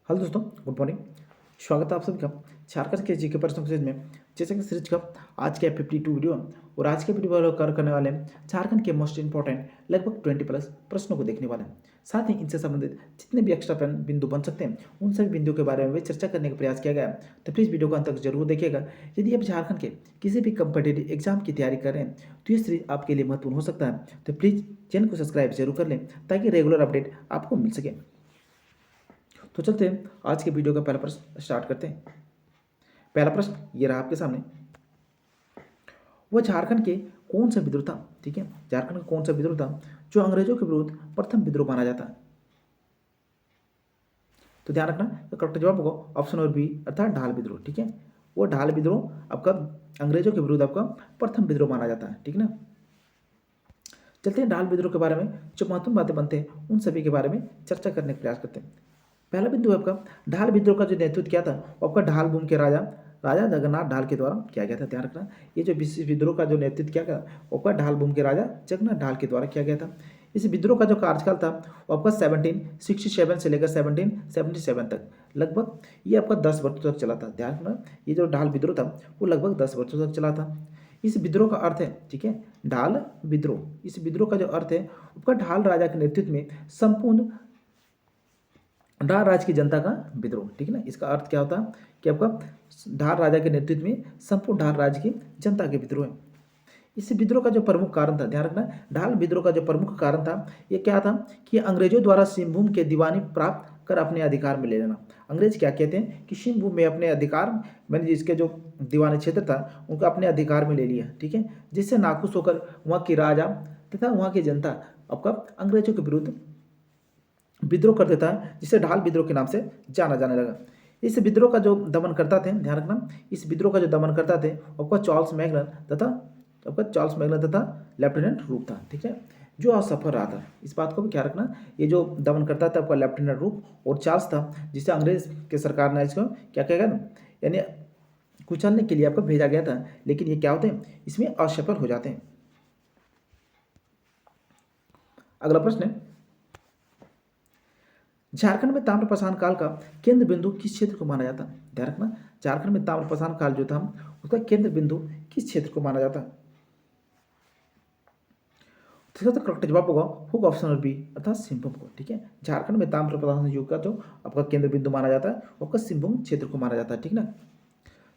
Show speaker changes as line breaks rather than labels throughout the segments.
Hello दोस्तों, good morning. स्वागत है आप सभी का झारखंड के जीके प्रश्नों सीरीज में। जैसे कि सीरीज का आज के 52 वीडियो और आज के वीडियो कवर करने वाले हैं झारखंड के मोस्ट इंपॉर्टेंट लगभग 20 प्लस प्रश्नों को देखने वाले हैं। साथ ही इनसे संबंधित जितने भी एक्स्ट्रा बिंदु बन सकते हैं उन सभी बिंदुओं के बारे में भी चर्चा करने का प्रयास किया गया है। तो प्लीज़ वीडियो को अंत तक जरूर देखिएगा। यदि आप झारखंड के किसी भी कम्पिटेटिव एग्जाम की तैयारी कर रहे हैं तो ये सीरीज आपके लिए महत्वपूर्ण हो सकता है। तो प्लीज़ चैनल को सब्सक्राइब जरूर कर लें ताकि रेगुलर अपडेट आपको मिल सके। तो चलते हैं आज के वीडियो का पहला प्रश्न स्टार्ट करते हैं। पहला प्रश्न ये रहा आपके सामने। वह झारखंड के कौन सा विद्रोह था? ठीक है, झारखंड का कौन सा विद्रोह था जो अंग्रेजों के विरुद्ध प्रथम विद्रोह माना जाता है? तो ध्यान रखना, करेक्ट जवाब होगा ऑप्शन और बी अर्थात ढाल विद्रोह। ठीक है, वो ढाल विद्रोह आपका अंग्रेजों के विरुद्ध आपका प्रथम विद्रोह माना जाता है। ठीक है ना। चलते हैं ढाल विद्रोह के बारे में जो महत्वपूर्ण बातें बनते हैं उन सभी के बारे में चर्चा करने का प्रयास करते हैं। पहला बिंदु है आपका ढाल विद्रोह का जो नेतृत्व किया था वो आपका ढाल भूमि के राजा राजा जगन्नाथ ढाल के द्वारा किया गया था। ध्यान रखना, ये जो विद्रोह का जो नेतृत्व किया गया वो आपका ढाल भूमि के राजा जगन्नाथ ढाल के द्वारा किया गया था। इस विद्रोह का जो कार्यकाल था वो आपका 1767 से लेकर 1777 तक लगभग ये आपका 10 वर्षों तक चला था। ध्यान रखना, ये जो ढाल विद्रोह था वो लगभग 10 वर्षों तक चला था। इस विद्रोह का अर्थ है, ठीक है, ढाल विद्रोह। इस विद्रोह का जो अर्थ है आपका ढाल राजा के नेतृत्व में संपूर्ण ढाल राज की जनता का विद्रोह। ठीक है ना, इसका अर्थ क्या होता है कि आपका ढाल राजा के नेतृत्व में संपूर्ण ढाल राज की जनता के विद्रोह है। इस विद्रोह का जो प्रमुख कारण था, ध्यान रखना, ढाल विद्रोह का जो प्रमुख कारण था ये क्या था कि अंग्रेजों द्वारा सिंहभूम के दीवानी प्राप्त कर अपने अधिकार में ले लेना। अंग्रेज क्या कहते हैं कि सिंहभूम में अपने अधिकार मैंने जिसके जो दीवानी क्षेत्र था उनको अपने अधिकार में ले लिया। ठीक है, जिससे नाखुश होकर वहाँ की राजा तथा वहाँ की जनता आपका अंग्रेजों के विरुद्ध विद्रोह कर देता है, जिसे ढाल विद्रोह के नाम से जाना जाने लगा। इस विद्रोह का जो दमन करता थे, ध्यान रखना, इस विद्रोह का जो दमन करता थे आपका चार्ल्स मैगलन तथा लेफ्टिनेंट रूप था। ठीक है, जो असफल रहा था। इस बात को भी क्या रखना, ये जो दमन करता था आपका लेफ्टिनेंट रूप और चार्ल्स था, जिसे अंग्रेज के सरकार ने इसको क्या कहेगा ना, यानी कुचलने के लिए आपको भेजा गया था, लेकिन ये क्या होते हैं, इसमें असफल हो जाते हैं। अगला प्रश्न है, झारखंड में ताम्रपाषाण काल का केंद्र बिंदु किस क्षेत्र को माना जाता है? ध्यान रखना, झारखंड में ताम्रपाषाण काल जो था उसका केंद्र बिंदु किस क्षेत्र को माना जाता है? तो इसका करेक्ट जवाब होगा ऑप्शन और बी अर्थात सिंहभूम को। ठीक है, झारखंड में ताम्रपाषाण युग का जो आपका केंद्र बिंदु माना जाता है वो आपका सिंहभूम क्षेत्र को माना जाता है। ठीक ना।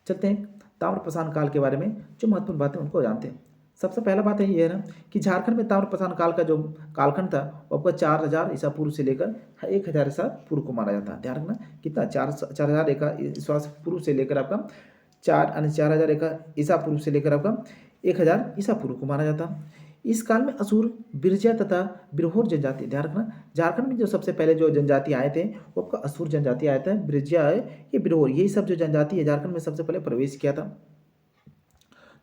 चलते हैं ताम्रपाषाण काल के बारे में जो महत्वपूर्ण बातें उनको जानते हैं। सबसे पहला बात है ये है ना कि झारखंड में ताम्रपाषाण काल का जो कालखंड था वो आपका 4000 ईसा पूर्व से लेकर 1000 ईसा पूर्व को माना जाता है। ध्यान रखना, कितना 4000 ईसा पूर्व से लेकर आपका 4000 ईसा पूर्व से लेकर आपका 1000 ईसा पूर्व को माना जाता है। इस काल में असुर, बिरजा तथा बिरहोर जनजाति, ध्यान रखना, झारखंड में जो सबसे पहले जो जनजाति आए थे वो आपका असुर जनजाति आया था, बिरजा है, ये बिरहोर, यही सब जो जनजाति है झारखंड में सबसे पहले प्रवेश किया था।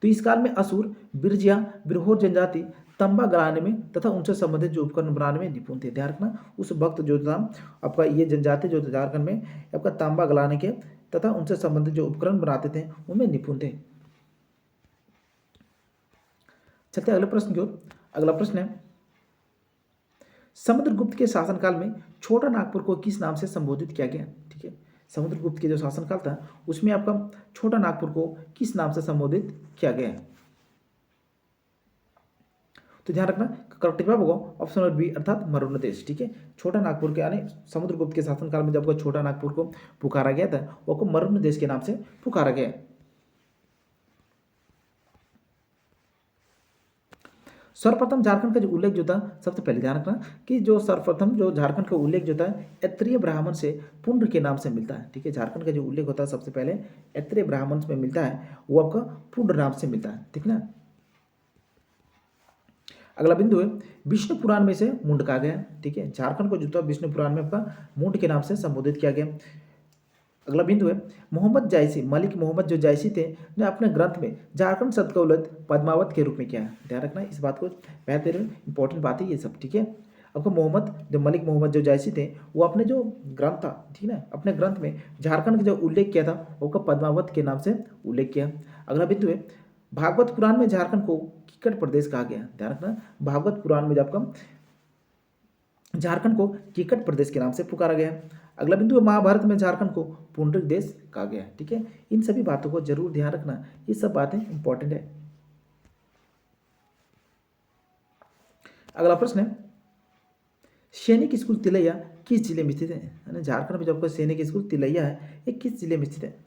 तो इस काल में असुर, बिरजिया, बिरहोर जनजाति तंबा गलाने में तथा उनसे संबंधित जो उपकरण बनाने में निपुण थे। ध्यान रखना, उस वक्त जो था आपका ये जनजाति जो झारखंड में आपका तांबा गलाने के तथा उनसे संबंधित जो उपकरण बनाते थे उनमें निपुण थे। चलते अगले प्रश्न की ओर। अगला प्रश्न है, समुद्रगुप्त के शासनकाल में छोटा नागपुर को किस नाम से संबोधित किया गया? ठीक है, समुद्रगुप्त के जो शासनकाल था उसमें आपका छोटा नागपुर को किस नाम से संबोधित किया गया? तो ध्यान रखना, करेक्ट जवाब होगा ऑप्शन और बी अर्थात मरुण देश। ठीक है, छोटा नागपुर के यानी समुद्रगुप्त के शासनकाल में जब छोटा नागपुर को पुकारा गया था वो को मरुण देश के नाम से पुकारा गया। सर्वप्रथम झारखंड का जो उल्लेख जो था, सबसे पहले ध्यान रखना कि जो सर्वप्रथम जो झारखंड का उल्लेख जो था ऐत्रेय ब्राह्मण से पुंड्र के नाम से मिलता है। ठीक है, झारखंड का जो उल्लेख होता है सबसे पहले ऐत्रेय ब्राह्मण में मिलता है, वो आपका पुंड्र नाम से मिलता है। ठीक ना। अगला बिंदु है, विष्णु पुराण में से मुंड कहा गया। ठीक है, झारखंड को जो था विष्णु पुराण में आपका मुंड के नाम से संबोधित किया गया। अगला बिंदु है, मोहम्मद जायसी, मलिक मोहम्मद जो जायसी थे ने अपने ग्रंथ में झारखंड शब्द का उल्लेख पद्मावत के रूप में किया है। ध्यान रखना, इस बात को बेहतर इंपॉर्टेंट बात है ये सब। ठीक है, आपको मलिक मोहम्मद जो जायसी थे वो अपने जो ग्रंथ था, ठीक है, अपने ग्रंथ में झारखंड का जो उल्लेख किया था वो पद्मावत के नाम से उल्लेख किया। अगला बिंदु है, भागवत पुराण में झारखंड को किक्कट प्रदेश कहा गया। ध्यान रखना, भागवत पुराण में आपका झारखंड को किक्कट प्रदेश के नाम से पुकारा गया। अगला बिंदु है महाभारत में झारखंड को पुंडरिक देश कहा गया है। ठीक है, इन सभी बातों को जरूर ध्यान रखना, ये सब बातें इंपॉर्टेंट है। अगला प्रश्न है सैनिक स्कूल तिलैया किस जिले में स्थित है? यानी झारखंड में जो आपका सैनिक स्कूल तिलैया है ये किस जिले में स्थित है?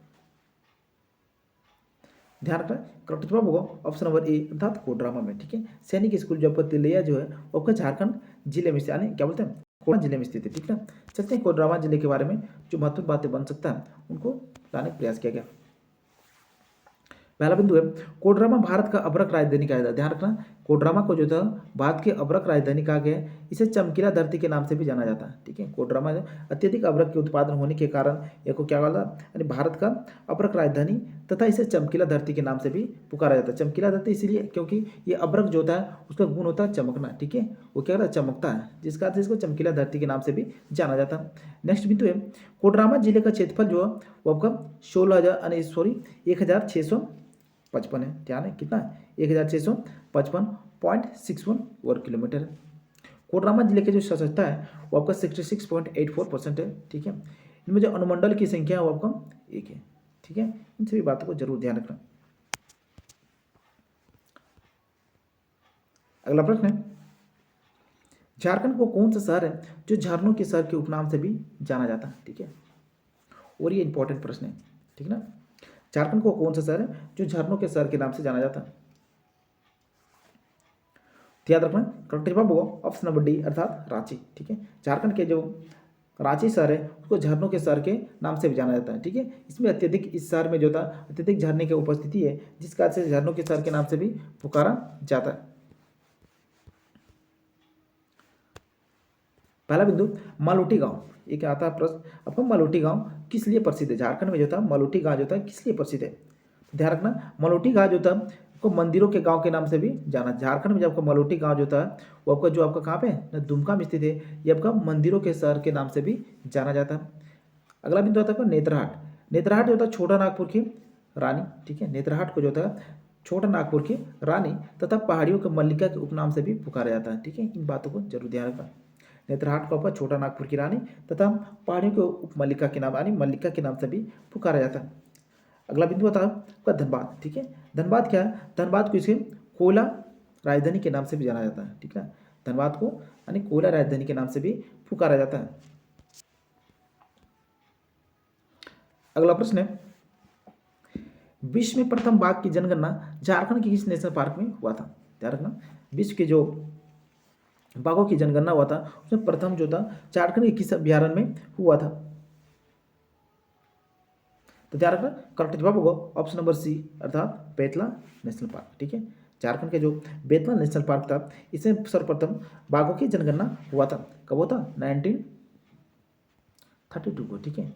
ध्यान रखना, करेक्ट जवाब होगा ऑप्शन नंबर ए अर्थात कोडरमा में। ठीक है, सैनिक स्कूल जो आपका तिलैया जो है वो आपका झारखंड जिले में, यानी क्या बोलते हैं कोडरमा जिले में स्थित है। ठीक है, चलते हैं कोडरमा जिले के बारे में जो महत्वपूर्ण बातें बन सकता है उनको लाने का प्रयास किया गया। पहला बिंदु है कोडरमा भारत का अभ्रक राजधानी कहा जाता है। ध्यान रखना, कोडरमा को जो था भारत के अभ्रक राजधानी कहा गया है, इसे चमकीला धरती के नाम से भी जाना जाता है। ठीक है, कोडरमा अत्यधिक अभ्रक के उत्पादन होने के कारण यह को क्या बोला, यानी भारत का अभ्रक राजधानी तथा इसे चमकीला धरती के नाम से भी पुकारा जाता है। चमकीला धरती इसलिए क्योंकि ये अभ्रक जो होता है उसका गुण होता है चमकना। ठीक है, वो क्या होता है चमकता है, जिसका अर्थ इसको चमकीला धरती के नाम से भी जाना जाता है। नेक्स्ट बिंदु है कोडरमा जिले का क्षेत्रफल जो है वो आपका 16,655 है। ध्यान है कितना, 1655.61 वर्ग किलोमीटर है। कोडरमा जिले की जो सदस्यता है वो आपका 66.84% है। ठीक है, इनमें जो अनुमंडल की संख्या है वो आपका 1 है। ठीक है, इन सभी बातों को जरूर ध्यान रखना। अगला प्रश्न है झारखंड को कौन सा शहर है जो झरनों के शहर के उपनाम से भी जाना जाता है? ठीक है, और ये इंपॉर्टेंट प्रश्न है। ठीक ना, झारखंड को कौन सा शहर है जो झरनों के शहर के नाम से जाना जाता है? याद रखना, करेक्ट जवाब होगा ऑप्शन नंबर डी अर्थात रांची। ठीक है, झारखंड के जो रांची शहर है उसको झरनों के शहर के नाम से भी जाना जाता है। ठीक है, इसमें अत्यधिक, इस शहर में जो था अत्यधिक झरने की उपस्थिति है, जिस कारण से झरनों के शहर के नाम से भी पुकारा जाता है। पहला बिंदु मालूटी गांव, ये क्या आता है प्रश्न आपका, मालूटी गांव किस लिए प्रसिद्ध है? झारखंड में जो था मालूटी गांव जो था किस लिए प्रसिद्ध है? ध्यान रखना, मालूटी गांव जो था को मंदिरों के गांव के नाम से भी जाना। झारखंड में जब आपका मालूटी गांव जो था वो आपका जो आपका कहाँ पे ना दुमका में स्थित है, ये आपका मंदिरों के शहर के नाम से भी जाना जाता है। अगला बिंदु आता है नेतरहाट। नेतरहाट जो था छोटा नागपुर की रानी। ठीक है, नेतरहाट को जो था छोटा नागपुर की रानी तथा पहाड़ियों के मल्लिका के उपनाम से भी पुकारा जाता है। ठीक है, इन बातों को जरूर ध्यान रखना। नेतरहाट को आपका छोटा नागपुर की रानी तथा पहाड़ियों के उपमल्लिका के नाम यानी मल्लिका के नाम से भी पुकारा जाता है। अगला बिंदु आता है आपका धनबाद। ठीक है, धनबाद क्या है, धनबाद को इसे कोयला राजधानी के नाम से भी जाना जाता है। ठीक है, धनबाद को यानी कोयला राजधानी के नाम से भी पुकारा जाता है। अगला प्रश्न है विश्व में प्रथम बाघ की जनगणना झारखंड के किस नेशनल पार्क में हुआ था? ध्यान रखना, विश्व के जो बाघों की जनगणना हुआ था उसमें प्रथम जो था झारखंड के किस अभ्यारण्य में हुआ था? तो ध्यान रखना, करेक्ट जवाब होगा ऑप्शन नंबर सी अर्थात बेतला नेशनल पार्क। ठीक है, झारखंड के जो बेतला नेशनल पार्क था इसमें सर्वप्रथम बाघों की जनगणना हुआ था। कब हुआ था? 1932 को। ठीक है,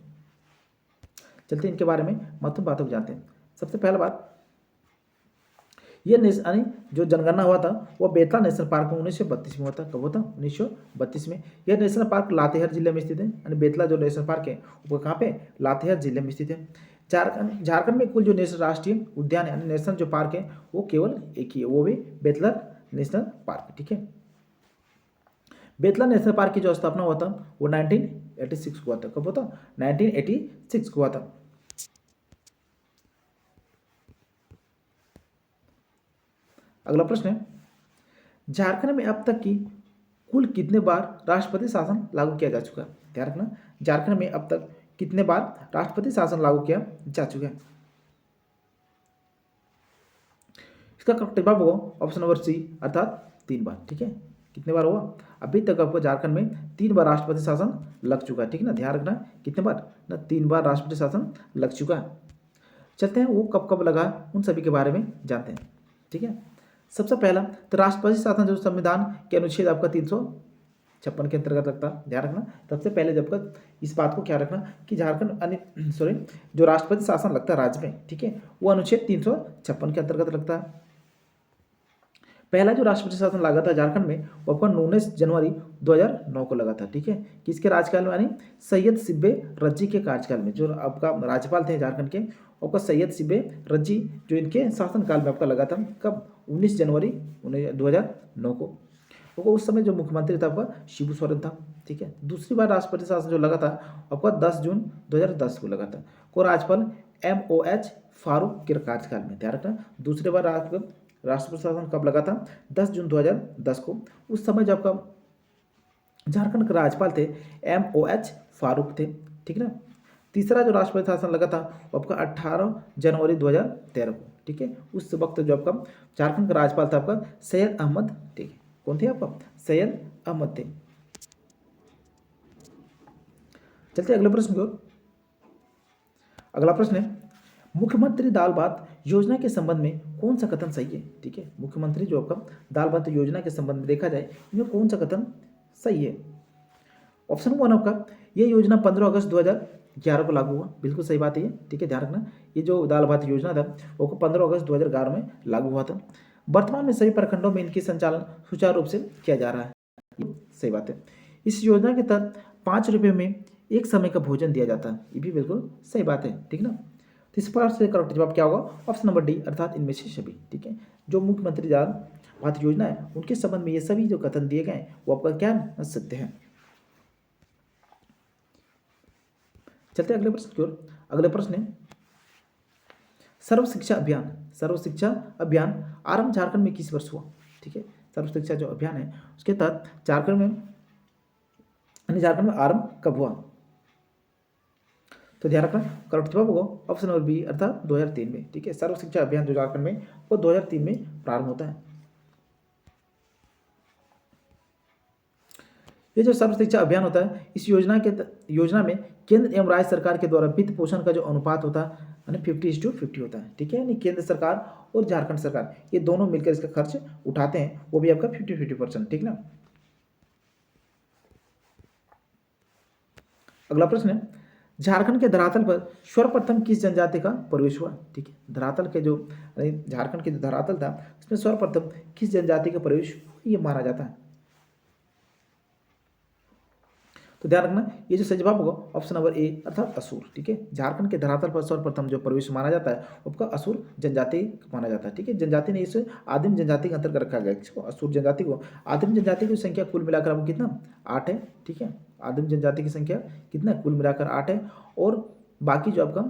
चलते इनके बारे में महत्वपूर्ण बातों को जानते हैं। सबसे पहला बात, यह यानी जो जनगणना हुआ था वो बेतला नेशनल पार्क में 1932 में हुआ था। कब हुआ था? 1932 में। यह नेशनल पार्क लातेहार जिले में स्थित है, यानी बेतला जो नेशनल पार्क है वो कहाँ पे? लातेहार जिले में स्थित है। झारखंड में कुल जो नेशनल राष्ट्रीय उद्यान यानी नेशनल जो पार्क है वो केवल एक ही है, वो भी बेतला नेशनल पार्क। ठीक है, बेतला नेशनल पार्क की जो स्थापना हुआ था वो 1986 को हुआ था। कब हुआ था? 1986 को हुआ था। अगला प्रश्न है झारखंड में अब तक की कुल कितने बार राष्ट्रपति शासन लागू किया जा चुका है? ध्यान रखना, झारखंड में अब तक कितने बार राष्ट्रपति शासन लागू किया जा चुका है? इसका करेक्ट जवाब होगा ऑप्शन नंबर सी अर्थात 3 बार। ठीक है, कितने बार हुआ? अभी तक आपको झारखंड में 3 बार राष्ट्रपति शासन लग चुका है। ठीक है ना, ध्यान रखना कितने बार ना 3 बार राष्ट्रपति शासन लग चुका है। चलते हैं वो कब कब लगा उन सभी के बारे में जानते हैं। ठीक है, सबसे पहला तो राष्ट्रपति शासन जो संविधान के अनुच्छेद आपका 356 के अंतर्गत रखता है। ध्यान रखना, सबसे पहले जब तक इस बात को क्या रखना कि झारखंड जो राष्ट्रपति शासन लगता है राज्य में, ठीक है, वो अनुच्छेद 356 के अंतर्गत लगता है। पहला जो राष्ट्रपति शासन लगा था झारखंड में वो आपका 19 जनवरी 2009 को लगा था। ठीक है, किसके राज्यकाल में? यानी सैयद सिब्बे रज्जी के कार्यकाल में। जो आपका राज्यपाल थे झारखंड के आपका सैयद सिब्बे रज्जी, जो इनके शासनकाल में आपका लगा था। कब? 19 जनवरी 2009 को। उस समय जो मुख्यमंत्री था आपका शिबू सोरेन था। ठीक है। दूसरी बार राष्ट्रपति शासन जो लगा था आपका 10 जून 2010 को लगा था, को राज्यपाल MOH फारूक के कार्यकाल में। ध्यान रखना, दूसरी बार राष्ट्रपति शासन कब लगा था? 10 जून 2010 को। उस समय जो आपका झारखंड के राज्यपाल थे MOH फारूक थे, ठीक है ना। तीसरा जो राष्ट्रपति शासन लगा था वो आपका 18 जनवरी 2013 को, ठीक है। उस वक्त जो आपका झारखंड का राज्यपाल था आपका सैयद अहमद, ठीक है। कौन थे आपका? सैयद अहमद थे। चलते अगले प्रश्न की ओर। अगला प्रश्न है, मुख्यमंत्री दाल भात योजना के संबंध में कौन सा कथन सही है? ठीक है, मुख्यमंत्री जो आपका दाल भात योजना के संबंध में देखा जाए इनमें कौन सा कथन सही है? ऑप्शन 1 आपका, ये योजना 15 अगस्त 2011 को लागू हुआ। बिल्कुल सही बात है ये, ठीक है। ध्यान रखना, ये जो दाल भात योजना था वो 15 अगस्त 2011 में लागू हुआ था। वर्तमान में सभी प्रखंडों में इनकी संचालन सुचारू रूप से किया जा रहा है, ये सही बात है। इस योजना के तहत 5 रुपये में एक समय का भोजन दिया जाता है, ये भी बिल्कुल सही बात है, ठीक ना। तो इस पर से करेक्ट जवाब क्या होगा? ऑप्शन नंबर डी, अर्थात इनमें से सभी, ठीक है। जो मुख्यमंत्री दाल भात योजना है उनके संबंध में ये सभी जो कथन दिए गए हैं वो आपका क्या है? सत्य है। चलते अगले प्रश्न की ओर। अगले प्रश्न है, सर्व शिक्षा अभियान, सर्व शिक्षा अभियान आरंभ झारखंड में किस वर्ष हुआ? ठीक है, सर्व शिक्षा जो अभियान है उसके तहत झारखंड में आरंभ कब हुआ? तो ध्यान रखना, करेक्ट जवाब होगा ऑप्शन नंबर बी, अर्थात 2003 में, ठीक है। सर्व शिक्षा अभियान जो झारखंड में वो 2003 में प्रारंभ होता है। ये जो सर्व शिक्षा अभियान होता है इस योजना में केंद्र एवं राज्य सरकार के द्वारा वित्त पोषण का जो अनुपात होता है यानी 50:50 होता है, ठीक है। यानी केंद्र सरकार और झारखंड सरकार ये दोनों मिलकर इसका खर्च उठाते हैं, वो भी आपका 50-50%, ठीक ना। अगला प्रश्न है, झारखंड के धरातल पर सर्वप्रथम किस जनजाति का प्रवेश हुआ? ठीक है, धरातल के जो झारखंड के जो धरातल था उसमें सर्वप्रथम किस जनजाति का प्रवेश ये माना जाता है? तो ध्यान रखना, ये जो सही जवाब होगा ऑप्शन नंबर ए, अर्थात असुर, ठीक है। झारखंड के धरातल पर सर्वप्रथम जो प्रवेश माना जाता है उसका असुर जनजाति माना जाता है, ठीक है। जनजाति ने इसे आदिम जनजाति के अंतर्गत रखा गया, इसको असुर जनजाति को। आदिम जनजाति की संख्या कुल मिलाकर आपको कितना? 8 है, ठीक है। आदिम जनजाति की संख्या कितना? कुल मिलाकर 8 है। और बाकी जो आपका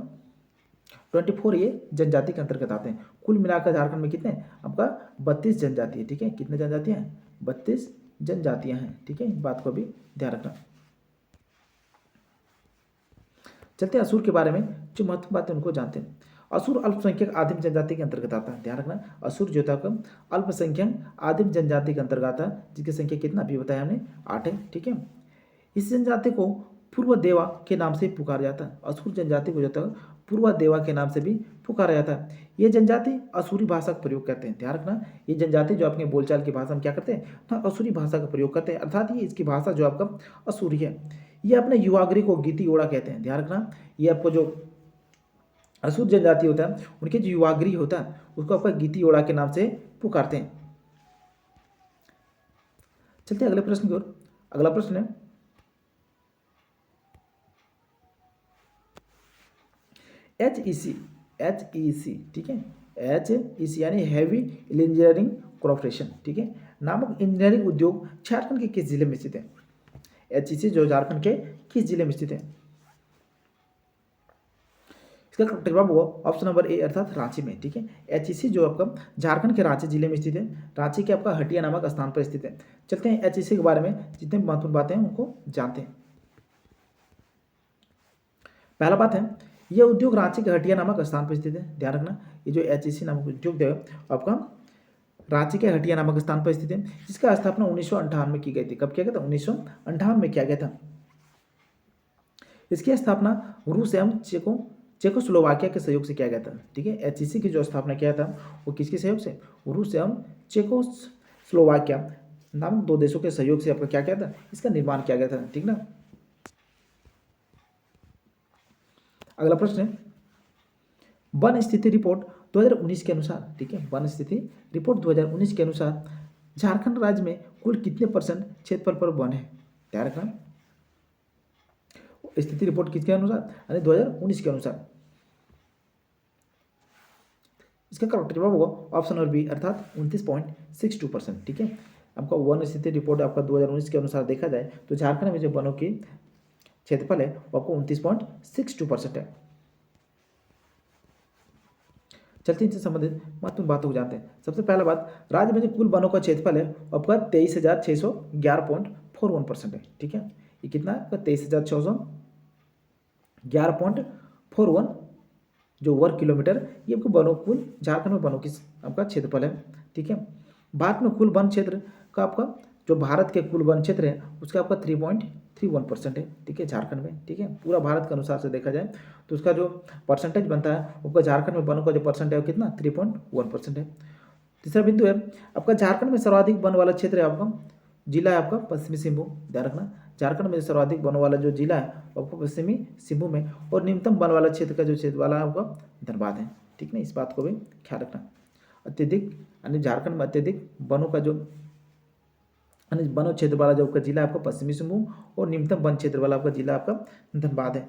24 ये जनजाति के अंतर्गत आते हैं। कुल मिलाकर झारखंड में कितने? आपका 32 जनजाति है, ठीक है। कितने जनजातियाँ हैं? 32 जनजातियाँ हैं, ठीक है। इस बात को भी ध्यान रखना। चलते हैं असुर के बारे में, जो महत्वपूर्ण बात है उनको जानते हैं। असुर अल्पसंख्यक आदिम जनजाति के अंतर्गत आता है। ध्यान रखना, असुर जो था अल्पसंख्यक आदिम जनजाति के अंतर्गत आता है, जिसकी संख्या कितना अभी बताया हमने? 8 है, ठीक है। इस जनजाति को पूर्व देवा के नाम से पुकारा जाता है। असुर जनजाति को जो था पूर्व देवा के नाम से भी पुकारा जाता है। ये जनजाति असुरी भाषा का प्रयोग करते हैं। ध्यान रखना, ये जनजाति जो अपने बोलचाल की भाषा में क्या करते हैं ना, असुरी भाषा का प्रयोग करते हैं, अर्थात ये इसकी भाषा जो आपका असुरी है। ये अपने युवाग्री को गीति ओड़ा कहते हैं। ध्यान रखना, ये आपको जो असुर जनजाति होता है उनके जो युवाग्री होता है उसको आपका गीति ओड़ा के नाम से पुकारते हैं। चलते हैं अगले प्रश्न की ओर। अगला प्रश्न है, HEC, ठीक है। HEC यानी हैवी इंजीनियरिंग कॉर्पोरेशन, ठीक है, नामक इंजीनियरिंग उद्योग झारखंड के किस जिले में स्थित है? HEC जो झारखंड के किस जिले में स्थित है? इसका करेक्ट जवाब होगा ऑप्शन नंबर ए, अर्थात रांची में, ठीक है। HEC जो आपका झारखंड के रांची जिले में स्थित है। रांची के आपका हटिया नामक स्थान पर स्थित है। चलते हैं HEC के बारे में जितने महत्वपूर्ण बातें हैं उनको जानते हैं। पहला बात है, यह उद्योग रांची के हटिया नामक स्थान पर स्थित है। ध्यान रखना, ये जो HEC नामक उद्योग है आपका रांची के हटिया नामक स्थान पर स्थित है, जिसका स्थापना 1958 में की गई थी। कब किया गया था? 1958 में किया गया था। इसकी स्थापना रूस एवं चेकोस्लोवाकिया के सहयोग से किया गया था, ठीक है। HEC की जो स्थापना किया था वो किसके सहयोग से? रूस एवं चेकोस्लोवाकिया नामक 2 देशों के सहयोग से आपका क्या किया था? इसका निर्माण किया गया था, ठीक ना। अगला प्रश्न है, वन स्थिति रिपोर्ट 2019 के अनुसार, ठीक है, वन स्थिति रिपोर्ट 2019 के अनुसार झारखंड राज्य में कुल कितने % क्षेत्रफल पर वन है? ध्यान रखना, स्थिति रिपोर्ट किसके अनुसार? यानी 2019 के अनुसार। इसका करेक्ट जवाब होगा ऑप्शन नंबर बी, अर्थात 29.62%, ठीक है। आपका वन स्थिति रिपोर्ट आपका 2019 के अनुसार देखा जाए तो झारखंड में जो वनों की क्षेत्रफल है वो आपको 29.62% है। चलते इनसे संबंधित महत्वपूर्ण बातों को जानते हैं। सबसे पहला बात, राज्य में जो कुल वनों का क्षेत्रफल है वो आपका 23,611.41% है। ठीक है, ये कितना है? 23,611.41 जो वर्ग किलोमीटर, ये आपको वनों कुल झारखंड में वनों की आपका क्षेत्रफल है। ठीक है, भारत में कुल वन क्षेत्र का आपका जो भारत के कुल वन क्षेत्र है उसका आपका 3.31% है। ठीक है, झारखंड में। ठीक है, पूरा भारत के अनुसार से देखा जाए तो उसका जो परसेंटेज बनता है आपका झारखंड में वनों का जो परसेंट है वो कितना 3.1% है। तीसरा बिंदु है आपका झारखंड में सर्वाधिक वन वाला क्षेत्र है आपका जिला है आपका पश्चिमी सिंहभूम। ध्यान रखना, झारखंड में सर्वाधिक वन वाला जो जिला है आपको पश्चिमी सिंहभूम है, और न्यूनतम वन वाला क्षेत्र का जो क्षेत्र वाला है आपका धनबाद है। ठीक है, इस बात को भी ख्याल रखना। अत्यधिक यानी झारखंड में अत्यधिक वनों का जो वन क्षेत्र वाला जो आपका जिला आपका पश्चिमी सिंहभूम, और निम्नतम वन क्षेत्र वाला आपका जिला आपका धनबाद है।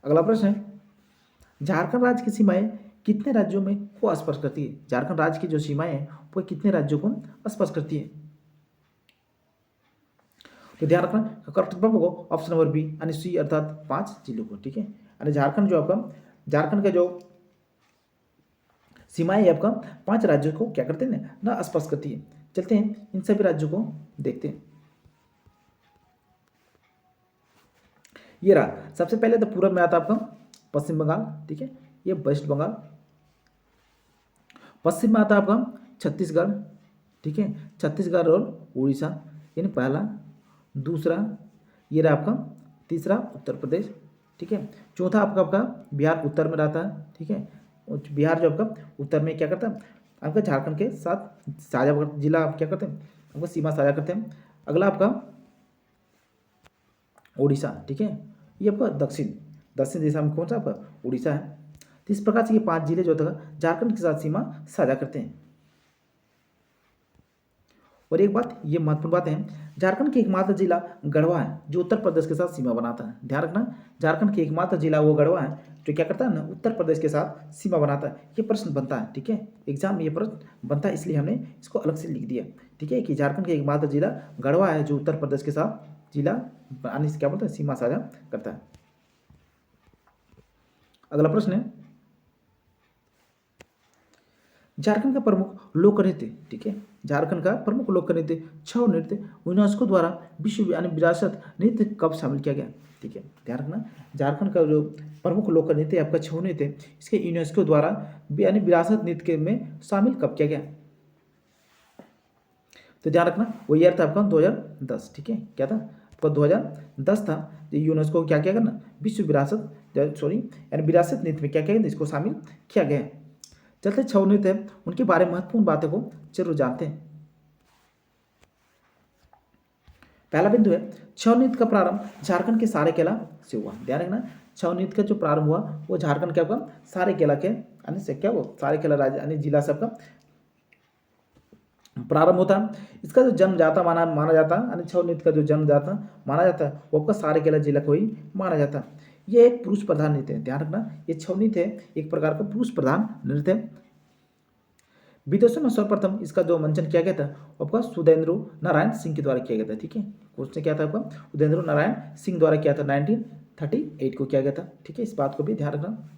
अगला प्रश्न है, झारखंड राज्य की सीमाएं कितने राज्यों में को स्पर्श करती है? झारखंड राज्य की जो सीमाएं हैं वो कितने राज्यों को स्पर्श करती है? तो ध्यान रखना, करेक्ट जवाब होगा ऑप्शन नंबर बी यानी सी अर्थात 5 जिलों को। ठीक है, यानी झारखंड जो आपका झारखंड का जो सीमाएं आपका 5 राज्यों को क्या करते हैं ना स्पर्श करती है। चलते हैं इन सभी राज्यों को देखते हैं। ये रहा, सबसे पहले तो पूरब में आता आपका पश्चिम बंगाल। ठीक है, ये वेस्ट बंगाल। पश्चिम में आता आपका छत्तीसगढ़। ठीक है, छत्तीसगढ़ और उड़ीसा, यानी पहला। दूसरा ये रहा आपका, तीसरा उत्तर प्रदेश। ठीक है, चौथा आपका बिहार उत्तर में रहता है। ठीक है, बिहार जो आपका उत्तर में क्या करता है आपका झारखंड के साथ साझा जिला आप क्या करते हैं आपका सीमा साझा करते हैं। अगला आपका उड़ीसा। ठीक है, ये आपका दक्षिण दिशा में कौन सा आपका उड़ीसा है। तो इस प्रकार से ये 5 जिले जो था झारखंड के साथ सीमा साझा करते हैं। और एक बात, ये महत्वपूर्ण बात है, झारखंड के एकमात्र जिला गढ़वा है जो उत्तर प्रदेश के साथ सीमा बनाता है। ध्यान रखना, झारखंड के एकमात्र जिला वो गढ़वा है जो क्या करता है ना उत्तर प्रदेश के साथ सीमा बनाता है। ये प्रश्न बनता है। ठीक है, एग्जाम में ये प्रश्न बनता है, इसलिए हमने इसको अलग से लिख दिया। ठीक है, कि झारखंड के एकमात्र जिला गढ़वा है जो उत्तर प्रदेश के साथ जिला क्या बोलते हैं सीमा साझा करता है। अगला प्रश्न है, झारखंड का प्रमुख लोक नृत्य। ठीक है, झारखंड का प्रमुख लोक नृत्य छऊ नृत्य यूनेस्को द्वारा विश्व यानी विरासत नृत्य कब शामिल किया गया? ठीक है, ध्यान रखना, झारखंड का जो प्रमुख लोक नृत्य आपका छऊ नृत्य, इसके यूनेस्को द्वारा यानी विरासत नृत्य में शामिल कब किया गया? तो ध्यान रखना, वो ईयर था आपका 2010। ठीक है, क्या था आपका 2010 था। यूनेस्को क्या क्या करना विश्व विरासत यानी विरासत नृत्य में क्या क्या इसको शामिल किया गया है। चलते छऊ नृत्य है उनके बारे में महत्वपूर्ण बातों को जरूर जानते हैं। पहला बिंदु है, छऊ नृत्य का प्रारंभ झारखंड के सारेकेला से हुआ। ध्यान रखना, छऊ नृत्य का जो प्रारंभ हुआ वो झारखंड के आपका सारेकेला के यानी से क्या वो सारेकेला राज्य यानी जिला से आपका प्रारंभ होता है। इसका जो जन्म जाता माना जाता है यानी छऊ नृत्य का जो जन्म जाता माना जाता है वो आपका सारेकेला जिला को ही माना जाता है। ये एक पुरुष प्रधान नृत्य है। ध्यान रखना, ये छऊ नृत्य है एक प्रकार का पुरुष प्रधान नृत्य है। विदेशों में सर्वप्रथम इसका जो मंचन किया गया था आपका सुधेंद्र नारायण सिंह के द्वारा किया गया था। ठीक है, उसने क्या था आपका सुधेंद्र नारायण सिंह द्वारा किया था, 1938 को किया गया था। ठीक है, इस बात को भी ध्यान रखना।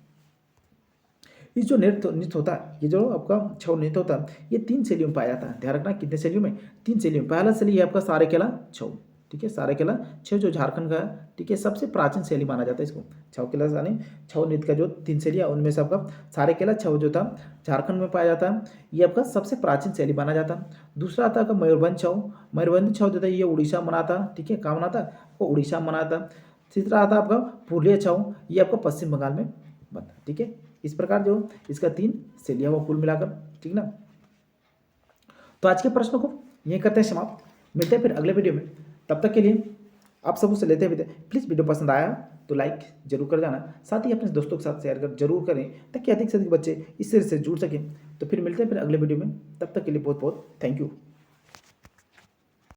इस जो नृत्य होता है, ये जो आपका छऊ नृत्य होता है, ये 3 शैलियों में पाया जाता है। ध्यान रखना, कितने शैलियों में? 3 शैलियों में। पहला शैली है आपका सारेकेला छऊ। ठीक है, सारेकेला छऊ जो झारखंड का है। ठीक है, सबसे प्राचीन शैली माना जाता है इसको। छऊकेला यानी छऊ नृत्य का जो 3 शैली है उनमें से आपका सारेकेला छऊ जो था झारखंड में पाया जाता है, ये आपका सबसे प्राचीन शैली माना जाता है। दूसरा आता है मयूरभंज छऊ। मयूरभंज छऊ जो था ये उड़ीसा मनाता। ठीक है, कहाँ मनाता? वो उड़ीसा मनाता। तीसरा आता है आपका पुरलिया छऊ, ये आपका पश्चिम बंगाल में बनता है। ठीक है, इस प्रकार जो इसका 3 शैलियाँ वो कुल मिलाकर। ठीक ना, तो आज के प्रश्न को यही करते हैं समाप्त। मिलते हैं फिर अगले वीडियो में, तब तक के लिए आप सबको से लेते हुए प्लीज़ वीडियो पसंद आया तो लाइक जरूर कर जाना, साथ ही अपने दोस्तों के साथ शेयर कर जरूर करें ताकि अधिक से अधिक बच्चे इससे जुड़ सकें। तो फिर मिलते हैं फिर अगले वीडियो में, तब तक के लिए बहुत बहुत थैंक यू।